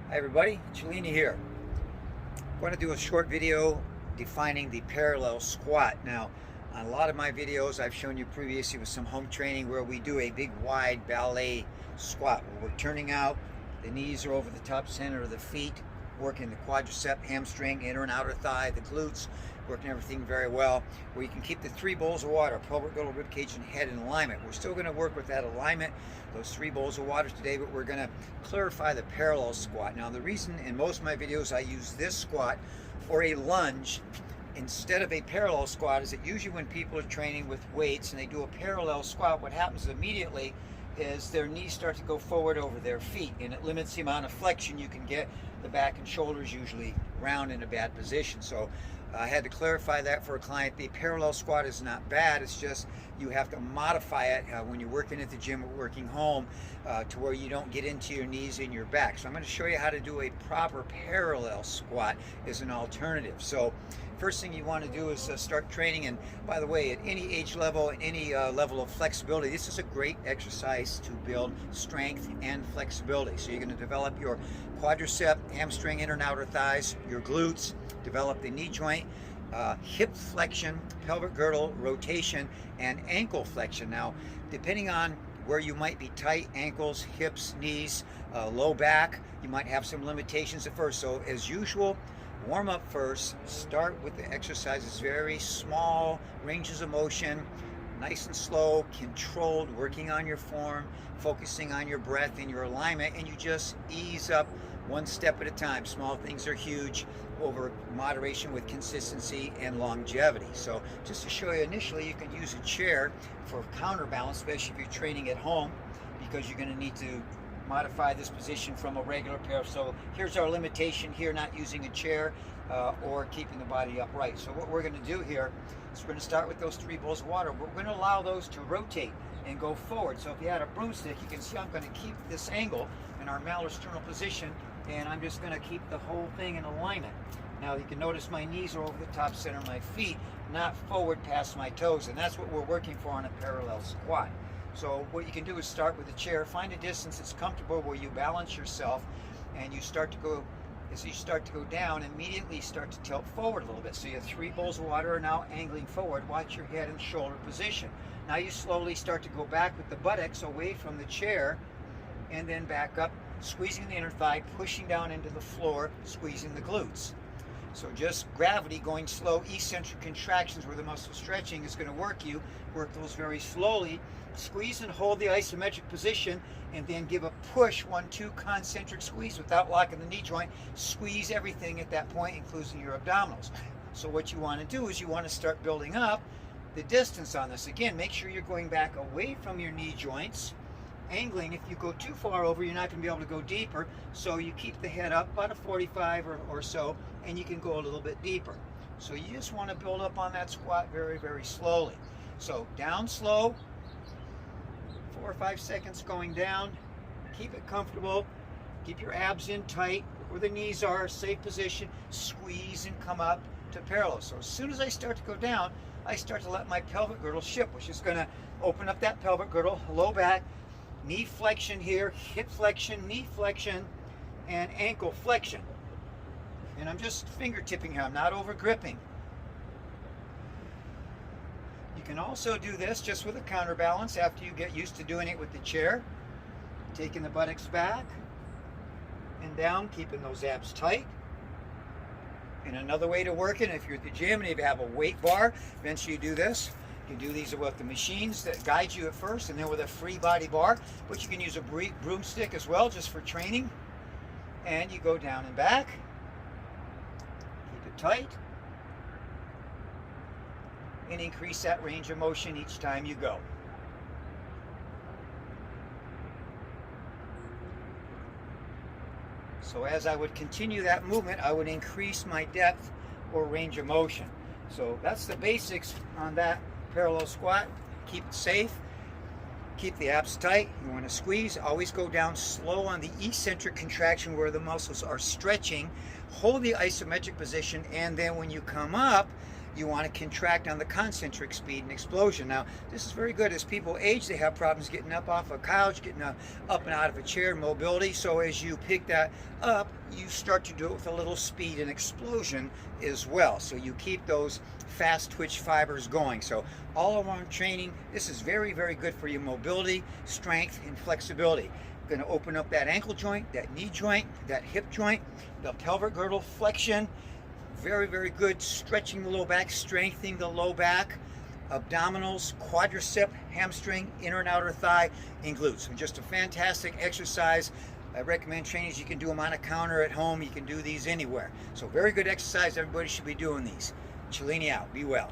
Hi everybody, Cellini here. I'm going to do a short video defining the parallel squat. Now, on a lot of my videos I've shown you previously with some home training where we do a big wide ballet squat where we're turning out, the knees are over the top center of the feet, working the quadricep, hamstring, inner and outer thigh, the glutes, working everything very well, where you can keep the three bowls of water, pelvic girdle, rib cage, and head in alignment. We're still going to work with that alignment, those three bowls of water today, but we're going to clarify the parallel squat. Now, the reason in most of my videos I use this squat or a lunge instead of a parallel squat is that usually when people are training with weights and they do a parallel squat, what happens immediately is their knees start to go forward over their feet, and it limits the amount of flexion you can get. The back and shoulders usually round in a bad position. So I had to clarify that for a client. The parallel squat is not bad, it's just you have to modify it when you're working at the gym or working home to where you don't get into your knees and your back. So I'm going to show you how to do a proper parallel squat as an alternative. So first thing you want to do is start training, and by the way, at any age level, any level of flexibility, this is a great exercise to build strength and flexibility. So you're going to develop your quadricep, hamstring, inner and outer thighs, your glutes, develop the knee joint, hip flexion, pelvic girdle rotation, and ankle flexion. Now, depending on where you might be tight, ankles, hips, knees, low back, you might have some limitations at first. So as usual, warm up first, start with the exercises, very small ranges of motion, nice and slow, controlled, working on your form, focusing on your breath and your alignment, and you just ease up one step at a time. Small things are huge over moderation with consistency and longevity. So just to show you initially, you can use a chair for counterbalance, especially if you're training at home, because you're going to need to modify this position from a regular pair. So here's our limitation here, not using a chair or keeping the body upright. So what we're going to do here is we're going to start with those three bowls of water. We're going to allow those to rotate and go forward. So if you had a broomstick, you can see I'm going to keep this angle in our malosternal position, and I'm just going to keep the whole thing in alignment. Now you can notice my knees are over the top center of my feet, not forward past my toes, and that's what we're working for on a parallel squat. So what you can do is start with a chair, find a distance that's comfortable where you balance yourself, and you start to go, as you start to go down, immediately start to tilt forward a little bit. So your three bowls of water are now angling forward. Watch your head and shoulder position. Now you slowly start to go back with the buttocks away from the chair, and then back up, squeezing the inner thigh, pushing down into the floor, squeezing the glutes. So just gravity going slow, eccentric contractions where the muscle stretching is going to work those very slowly. Squeeze and hold the isometric position, and then give a push, 1-2 concentric squeeze without locking the knee joint. Squeeze everything at that point, including your abdominals. So what you want to do is you want to start building up the distance on this. Again, make sure you're going back away from your knee joints, angling. If you go too far over, you're not going to be able to go deeper, so you keep the head up about a 45 or so, and you can go a little bit deeper. So you just want to build up on that squat very, very slowly. So down slow, 4 or 5 seconds going down, keep it comfortable, keep your abs in tight, where the knees are, safe position, squeeze and come up to parallel. So as soon as I start to go down, I start to let my pelvic girdle shift, which is going to open up that pelvic girdle, low back, knee flexion here, hip flexion, knee flexion, and ankle flexion. And I'm just fingertipping here, I'm not over gripping. You can also do this just with a counterbalance after you get used to doing it with the chair. Taking the buttocks back and down, keeping those abs tight. And another way to work it, if you're at the gym and you have a weight bar, eventually you do this. You can do these with the machines that guide you at first, and then with a free body bar, but you can use a broomstick as well just for training. And you go down and back. Keep it tight. And increase that range of motion each time you go. So as I would continue that movement, I would increase my depth or range of motion. So that's the basics on that parallel squat. Keep it safe. Keep the abs tight. You want to squeeze. Always go down slow on the eccentric contraction where the muscles are stretching. Hold the isometric position, and then when you come up, you want to contract on the concentric speed and explosion. Now, this is very good. As people age, they have problems getting up off a couch, getting up and out of a chair, mobility. So as you pick that up, you start to do it with a little speed and explosion as well. So you keep those fast twitch fibers going. So all around training, this is very, very good for your mobility, strength, and flexibility. Going to open up that ankle joint, that knee joint, that hip joint, the pelvic girdle flexion. Very, very good stretching the low back, strengthening the low back, abdominals, quadricep, hamstring, inner and outer thigh, and glutes. And just a fantastic exercise. I recommend trainings. You can do them on a counter at home. You can do these anywhere. So very good exercise. Everybody should be doing these. Cellini out. Be well.